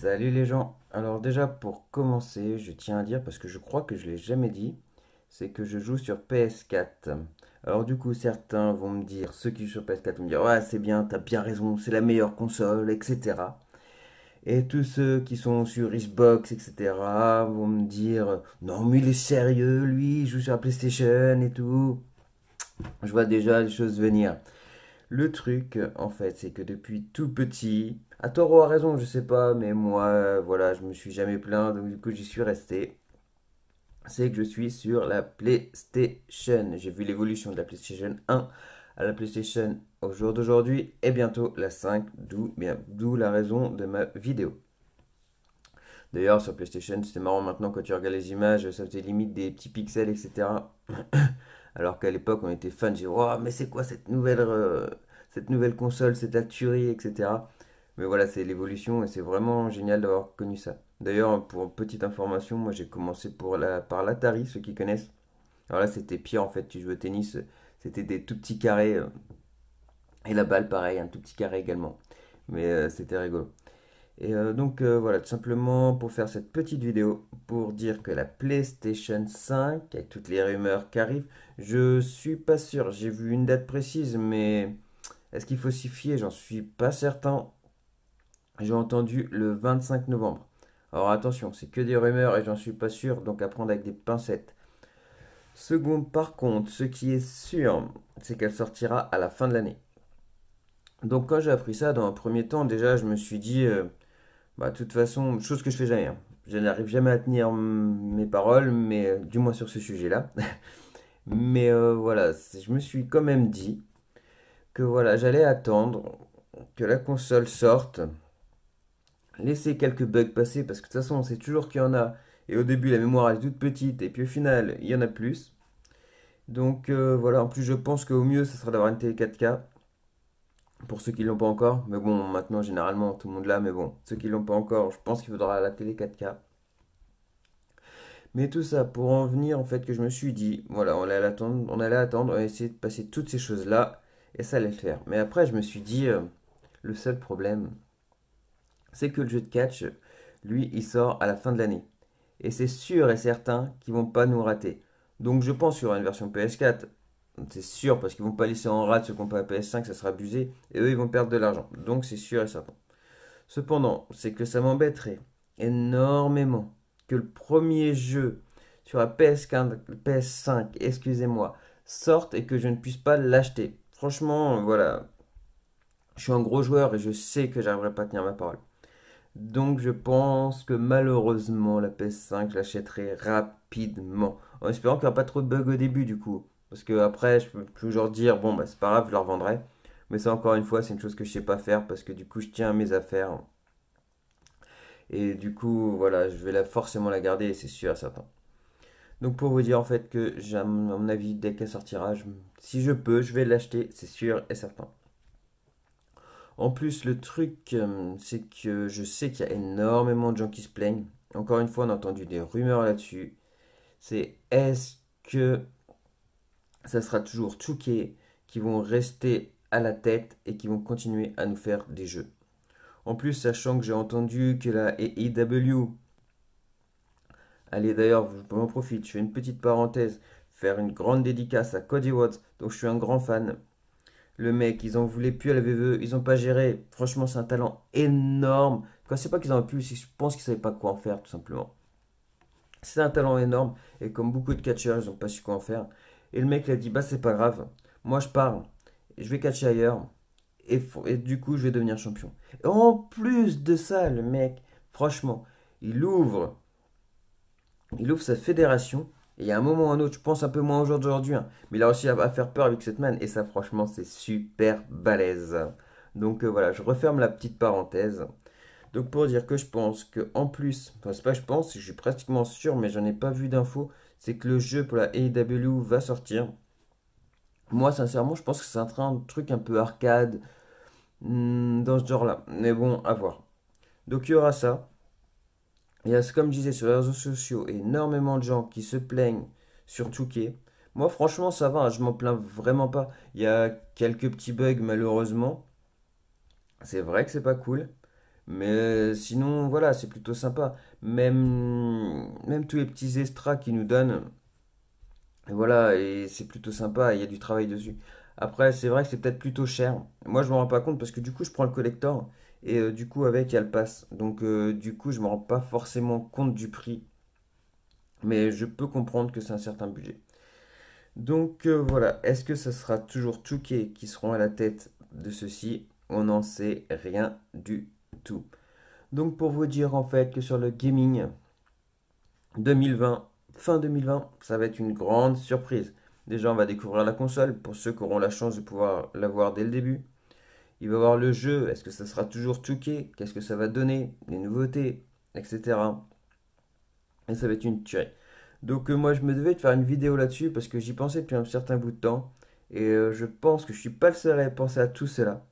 Salut les gens. Alors déjà pour commencer, je tiens à dire parce que je crois que je l'ai jamais dit, c'est que je joue sur PS4. Alors du coup certains vont me dire, ceux qui jouent sur PS4 vont me dire ouais c'est bien, t'as bien raison, c'est la meilleure console, etc. Et tous ceux qui sont sur Xbox, etc. vont me dire non mais il est sérieux lui, il joue sur la PlayStation et tout. Je vois déjà les choses venir. Le truc, en fait, c'est que depuis tout petit, à tort ou à raison, je sais pas, mais moi, voilà, je me suis jamais plaint, donc du coup, j'y suis resté. C'est que je suis sur la PlayStation. J'ai vu l'évolution de la PlayStation 1 à la PlayStation au jour d'aujourd'hui et bientôt la 5, d'où la raison de ma vidéo. D'ailleurs, sur PlayStation, c'est marrant maintenant quand tu regardes les images, ça faisait limite des petits pixels, etc. Alors qu'à l'époque, on était fan, j'ai dit, oh, mais c'est quoi cette nouvelle console, cette tuerie, etc. Mais voilà, c'est l'évolution et c'est vraiment génial d'avoir connu ça. D'ailleurs, pour petite information, moi j'ai commencé par l'Atari, ceux qui connaissent. Alors là, c'était pire en fait, tu jouais au tennis, c'était des tout petits carrés, et la balle, pareil, un tout petit carré également. Mais c'était rigolo. Et donc voilà, tout simplement pour faire cette petite vidéo, pour dire que la PlayStation 5, avec toutes les rumeurs qui arrivent, je suis pas sûr. J'ai vu une date précise, mais est-ce qu'il faut s'y fier? J'en suis pas certain. J'ai entendu le 25 novembre. Alors attention, c'est que des rumeurs et j'en suis pas sûr, donc à prendre avec des pincettes. Seconde, par contre, ce qui est sûr, c'est qu'elle sortira à la fin de l'année. Donc quand j'ai appris ça, dans un premier temps, déjà, je me suis dit, bah, de toute façon, chose que je fais jamais, hein. Je n'arrive jamais à tenir mes paroles, mais du moins sur ce sujet-là. Mais voilà, je me suis quand même dit que voilà, j'allais attendre que la console sorte, laisser quelques bugs passer, parce que de toute façon, on sait toujours qu'il y en a. Et au début, la mémoire elle est toute petite, et puis au final, il y en a plus. Donc voilà, en plus, je pense qu'au mieux, ça sera d'avoir une télé 4K. Pour ceux qui l'ont pas encore, mais bon, maintenant, généralement, tout le monde l'a, mais bon, ceux qui l'ont pas encore, je pense qu'il faudra la télé 4K. Mais tout ça pour en venir en fait que je me suis dit, voilà, on allait essayer de passer toutes ces choses-là et ça allait le faire. Mais après je me suis dit, le seul problème, c'est que le jeu de catch, lui, il sort à la fin de l'année. Et c'est sûr et certain qu'ils vont pas nous rater. Donc je pense qu'il y aura une version PS4. C'est sûr parce qu'ils vont pas laisser en rate ceux qui n'ont pas la PS5, ça sera abusé. Et eux, ils vont perdre de l'argent. Donc c'est sûr et certain. Cependant, c'est que ça m'embêterait énormément que le premier jeu sur la PS15, PS5, excusez-moi, sorte et que je ne puisse pas l'acheter. Franchement, voilà, je suis un gros joueur et je sais que j'arriverai pas à tenir ma parole. Donc je pense que malheureusement la PS5, je l'achèterai rapidement. En espérant qu'il n'y aura pas trop de bugs au début du coup. Parce que après, je peux toujours dire, bon, bah c'est pas grave, je la revendrai. Mais ça, encore une fois, c'est une chose que je sais pas faire parce que du coup, je tiens à mes affaires. Et du coup, voilà, je vais forcément la garder et c'est sûr et certain. Donc pour vous dire en fait que j'ai à mon avis, dès qu'elle sortira, si je peux, je vais l'acheter, c'est sûr et certain. En plus, le truc, c'est que je sais qu'il y a énormément de gens qui se plaignent. Encore une fois, on a entendu des rumeurs là-dessus. C'est est-ce que ça sera toujours 2K qui vont rester à la tête et qui vont continuer à nous faire des jeux. En plus, sachant que j'ai entendu que la AEW, allez d'ailleurs, je m'en profite, je fais une petite parenthèse, faire une grande dédicace à Cody Watts, dont je suis un grand fan. Le mec, ils en voulaient plus à la VVE, ils ont pas géré. Franchement, c'est un talent énorme. Quand c'est pas qu'ils en ont plus, c'est que je pense qu'ils savaient pas quoi en faire, tout simplement. C'est un talent énorme, et comme beaucoup de catcheurs, ils ont pas su quoi en faire. Et le mec, il a dit, bah c'est pas grave, moi je pars, je vais catcher ailleurs, et du coup, je vais devenir champion. Et en plus de ça, le mec, franchement, il ouvre il ouvre sa fédération. Et il y a un moment ou un autre, je pense un peu moins au jour d'aujourd'hui, hein, mais il a réussi à faire peur avec cette man. Et ça, franchement, c'est super balèze. Donc voilà, je referme la petite parenthèse. Donc pour dire que je pense que en plus, enfin c'est pas je pense, je suis pratiquement sûr, mais j'en ai pas vu d'infos, c'est que le jeu pour la AEW va sortir. Moi, sincèrement, je pense que c'est un truc un peu arcade dans ce genre-là. Mais bon, à voir. Donc il y aura ça. Il y a, comme je disais, sur les réseaux sociaux, énormément de gens qui se plaignent sur Touquet. Moi, franchement, ça va, hein, je m'en plains vraiment pas. Il y a quelques petits bugs, malheureusement. C'est vrai que c'est pas cool. Mais sinon, voilà, c'est plutôt sympa. Même tous les petits extras qu'ils nous donnent, et voilà, et c'est plutôt sympa, il y a du travail dessus. Après, c'est vrai que c'est peut-être plutôt cher. Moi, je me rends pas compte parce que du coup, je prends le collector et du coup, avec, il y a le pass. Donc, du coup, je me rends pas forcément compte du prix, mais je peux comprendre que c'est un certain budget. Donc, voilà, est-ce que ça sera toujours Touquet qui seront à la tête de ceci? On n'en sait rien du tout. Donc, pour vous dire en fait que sur le gaming, 2020, fin 2020, ça va être une grande surprise. Déjà, on va découvrir la console pour ceux qui auront la chance de pouvoir l'avoir dès le début. Il va y avoir le jeu, est-ce que ça sera toujours Touquet? Qu'est-ce que ça va donner? Les nouveautés, etc. Et ça va être une tuerie. Donc moi je me devais de faire une vidéo là-dessus parce que j'y pensais depuis un certain bout de temps. Et je pense que je suis pas le seul à penser à tout cela.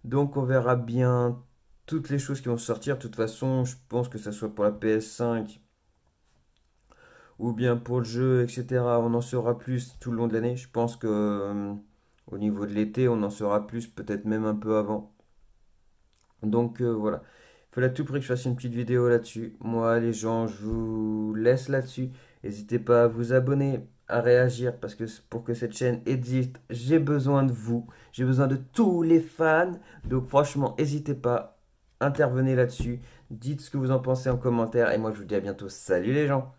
Donc on verra bien toutes les choses qui vont sortir. De toute façon, je pense que ça soit pour la PS5 ou bien pour le jeu, etc. On en saura plus tout le long de l'année. Je pense que au niveau de l'été, on en saura plus, peut-être même un peu avant. Donc voilà. Il fallait à tout prix que je fasse une petite vidéo là-dessus. Moi, les gens, je vous laisse là-dessus. N'hésitez pas à vous abonner, à réagir, parce que pour que cette chaîne existe, j'ai besoin de vous. J'ai besoin de tous les fans. Donc franchement, n'hésitez pas, intervenez là-dessus. Dites ce que vous en pensez en commentaire. Et moi, je vous dis à bientôt. Salut les gens!